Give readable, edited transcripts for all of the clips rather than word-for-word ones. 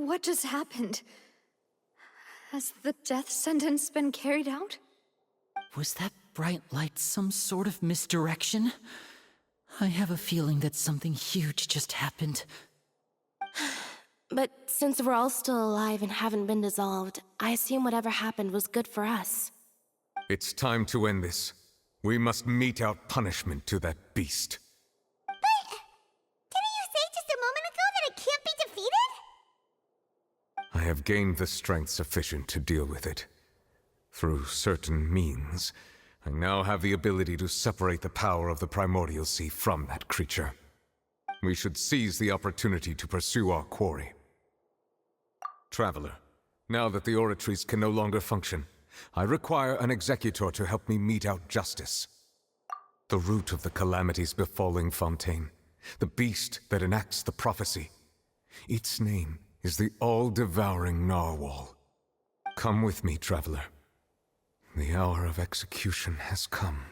What just happened? Has the death sentence been carried out? Was that bright light some sort of misdirection? I have a feeling that something huge just happened. But since we're all still alive and haven't been dissolved, I assume whatever happened was good for us. It's time to end this. We must mete out punishment to that beast. But didn't you say just a moment ago that it can't be defeated? I have gained the strength sufficient to deal with it. Through certain means, I now have the ability to separate the power of the Primordial Sea from that creature. We should seize the opportunity to pursue our quarry. Traveler, now that the oratories can no longer function, I require an executor to help me mete out justice. The root of the calamities befalling Fontaine, the beast that enacts the prophecy. Its name is the all-devouring narwhal. Come with me, traveler. The hour of execution has come.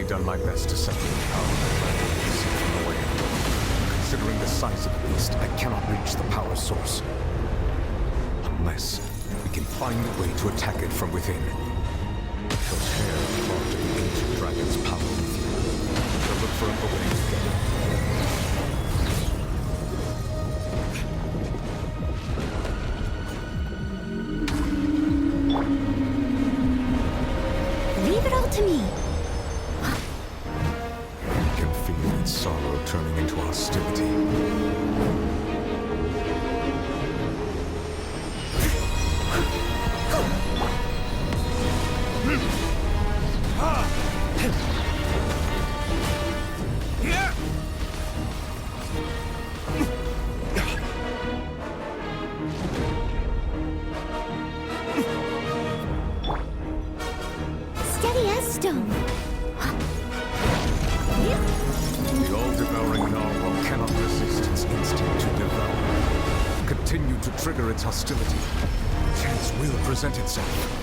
Done my best to separate the power of the Primordial Sea from the way. Considering the size of the beast, I cannot reach the power source. Unless we can find a way to attack it from within. I shall share part of the ancient dragon's power with you. We shall look for a way together. Leave it all to me. Sorrow turning into hostility. Steady as stone. The all-devouring narwhal cannot resist its instinct to devour. Continue to trigger its hostility. Chance will present itself.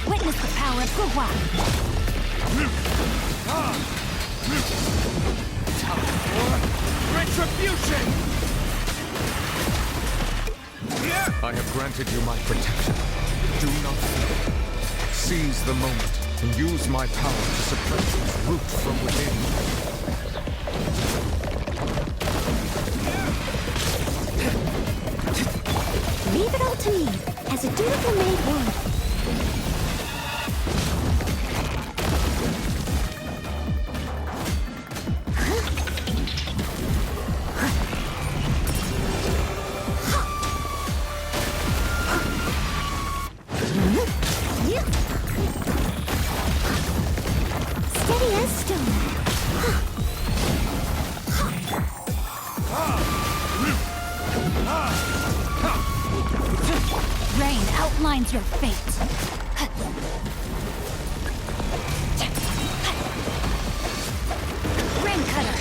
Witness the power of Gugwa. Time for retribution! I have granted you my protection. Do not fear. Seize the moment and use my power to suppress its root from within. Leave it all to me, as a dutiful maid would. Steady as stone. Rain outlines your fate. Rain cutter.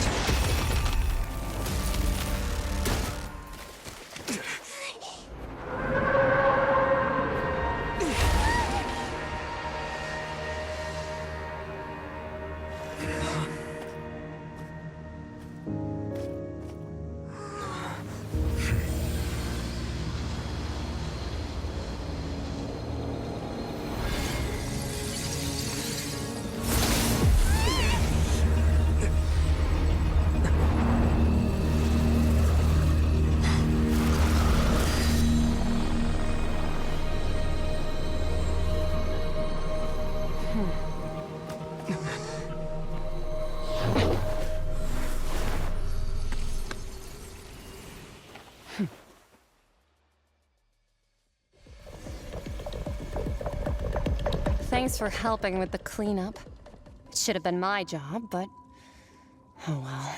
Thanks for helping with the cleanup. It should have been my job, but... oh well.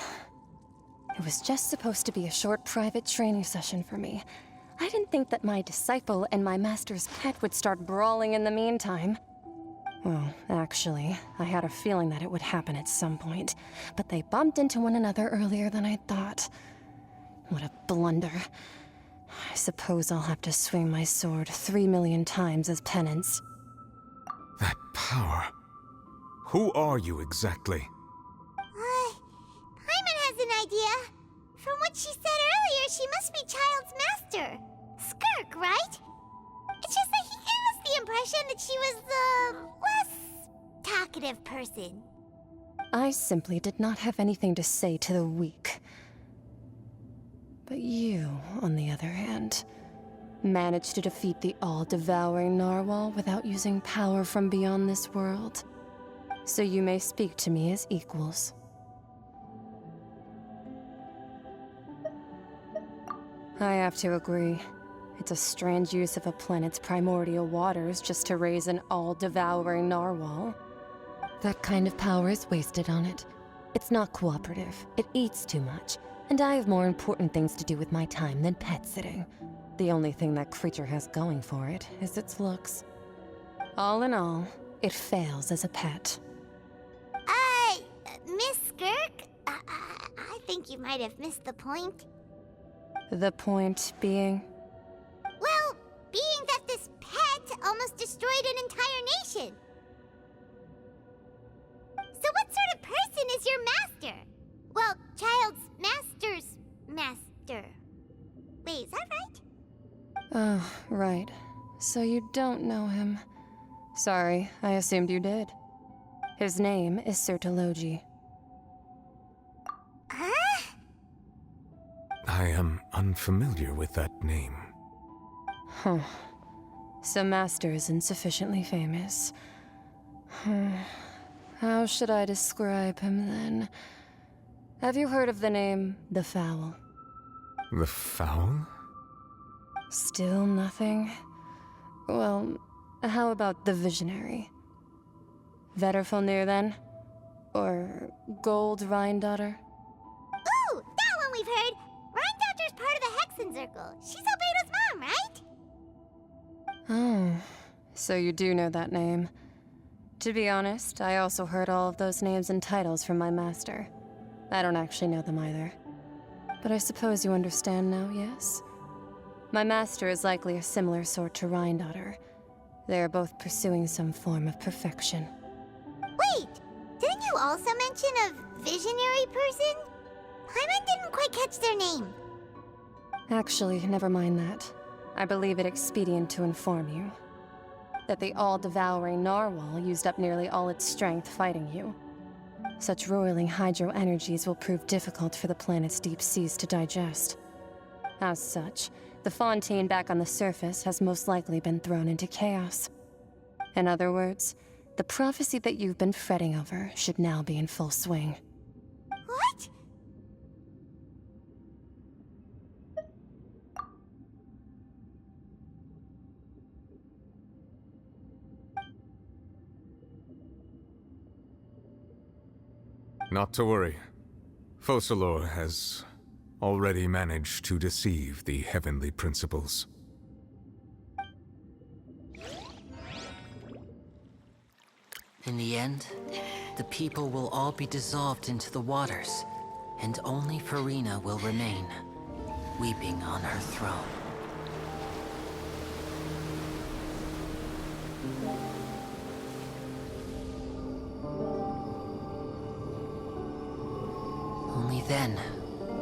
It was just supposed to be a short private training session for me. I didn't think that my disciple and my master's pet would start brawling in the meantime. Well, actually, I had a feeling that it would happen at some point, but they bumped into one another earlier than I thought. What a blunder. I suppose I'll have to swing my sword 3 million times as penance. That power. Who are you exactly? Paimon has an idea. From what she said earlier, she must be Child's master. Skirk, right? It's just that he gave us the impression that she was the less talkative person. I simply did not have anything to say to the weak. But you, on the other hand, managed to defeat the all-devouring narwhal without using power from beyond this world. So you may speak to me as equals. I have to agree. It's a strange use of a planet's primordial waters just to raise an all-devouring narwhal. That kind of power is wasted on it. It's not cooperative. It eats too much. And I have more important things to do with my time than pet sitting. The only thing that creature has going for it is its looks. All in all, it fails as a pet. Miss Skirk? I think you might have missed the point. The point being? Well, being that this pet almost destroyed an entire nation. So what sort of person is your master? Well, Child's master's master. Wait, is that right? Oh, right. So you don't know him. Sorry, I assumed you did. His name is Sertologi. Huh? I am unfamiliar with that name. Huh. So Master isn't sufficiently famous. How should I describe him then? Have you heard of the name The Fowl? The Fowl? Still nothing? Well, how about the Visionary? Vetterfulnir then? Or Gold Rhindaughter? Ooh, that one we've heard. Rhindaughter's part of the Hexen Circle. She's Albedo's mom, right? Oh, so you do know that name. To be honest, I also heard all of those names and titles from my master. I don't actually know them either. But I suppose you understand now, yes? My master is likely a similar sort to Rhindaughter. They are both pursuing some form of perfection. Wait, didn't you also mention a visionary person? Paimon didn't quite catch their name. Actually, never mind that. I believe it expedient to inform you that the all-devouring narwhal used up nearly all its strength fighting you. Such roiling hydro energies will prove difficult for the planet's deep seas to digest. As such, the Fontaine back on the surface has most likely been thrown into chaos. In other words, the prophecy that you've been fretting over should now be in full swing. What? Not to worry. Focalor has already managed to deceive the heavenly principles. In the end, the people will all be dissolved into the waters, and only Farina will remain, weeping on her throne. Only then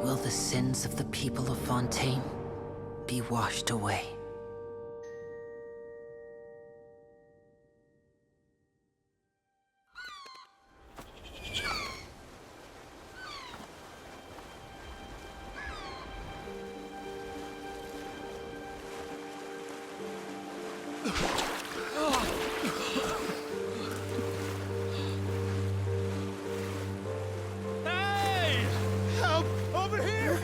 will the sins of the people of Fontaine be washed away. Hey! Help! Over here!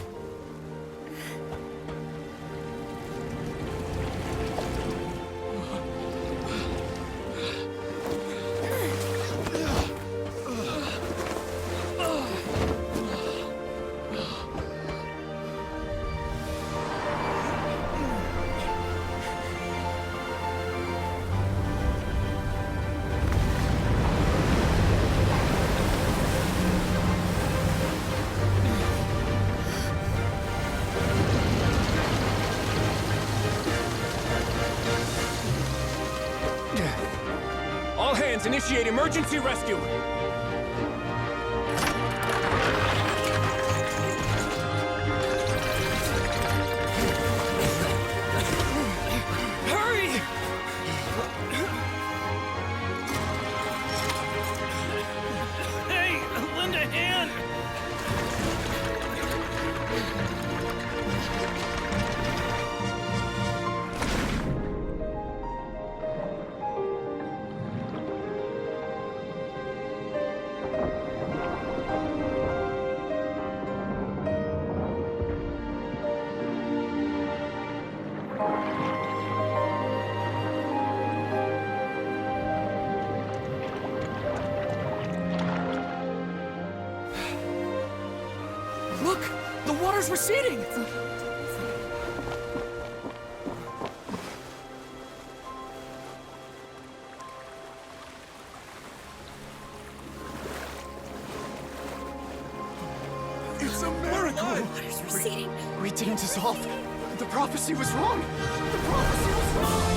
Initiate emergency rescue! Hurry! Hey, lend a hand! Look! The water's receding! It's a miracle! Water's receding. We didn't dissolve. The prophecy was wrong! The prophecy was wrong!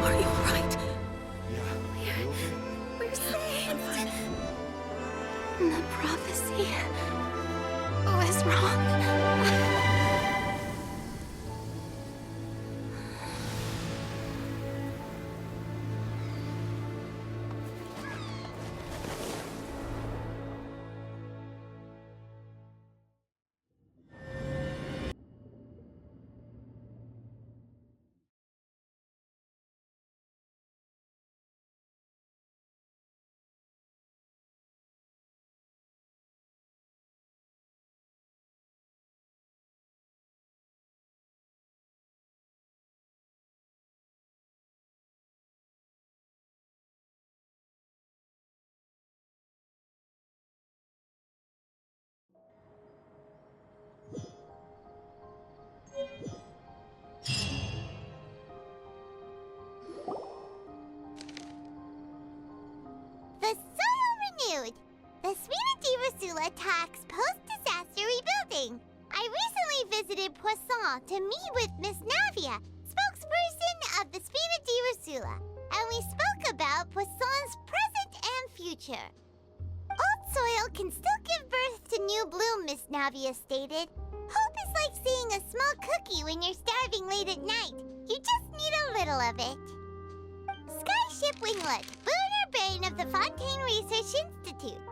Are you alright? We're safe. The prophecy was wrong. The soil renewed. The Suite de Rasula talks post-disaster rebuilding. I recently visited Poisson to meet with Miss Navia, spokesperson of the Suite de Rasula, and we spoke about Poisson's present and future. Old soil can still give birth to new bloom, Miss Navia stated. Hope is like seeing a small cookie when you're starving late at night. You just need a little of it. Skyship Winglet, lunar brain of the Fontaine Research Institute.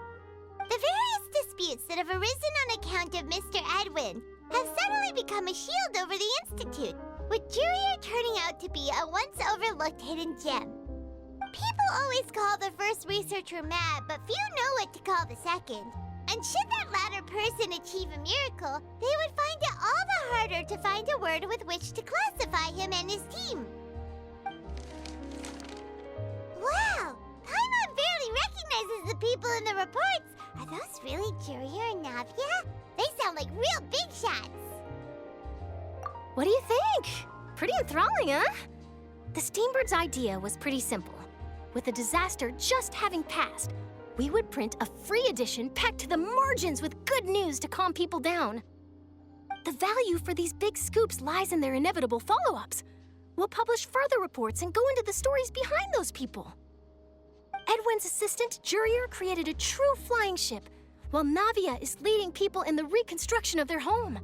The various disputes that have arisen on account of Mr. Edwin have suddenly become a shield over the Institute, with Jurier turning out to be a once overlooked hidden gem. People always call the first researcher mad, but few know what to call the second. And should that latter person achieve a miracle, they would find it all the harder to find a word with which to classify him and his team. Wow! Paimon barely recognizes the people in the reports. Are those really Jurier and Navia? They sound like real big shots. What do you think? Pretty enthralling, huh? The Steambird's idea was pretty simple. With the disaster just having passed, we would print a free edition packed to the margins with good news to calm people down. The value for these big scoops lies in their inevitable follow-ups. We'll publish further reports and go into the stories behind those people. Edwin's assistant, Jurier, created a true flying ship, while Navia is leading people in the reconstruction of their home.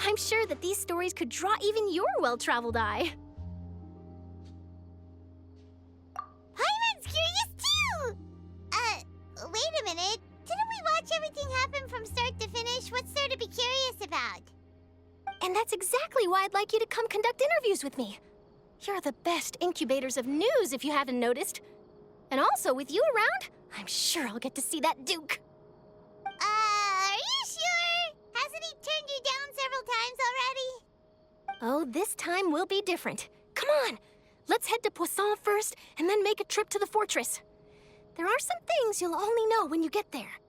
I'm sure that these stories could draw even your well-traveled eye. Paimon's curious too! Wait a minute. Didn't we watch everything happen from start to finish? What's there to be curious about? And that's exactly why I'd like you to come conduct interviews with me. You're the best incubators of news, if you haven't noticed. And also, with you around, I'm sure I'll get to see that Duke. Are you sure? Hasn't he turned you down several times already? Oh, this time will be different. Come on, let's head to Poisson first, and then make a trip to the fortress. There are some things you'll only know when you get there.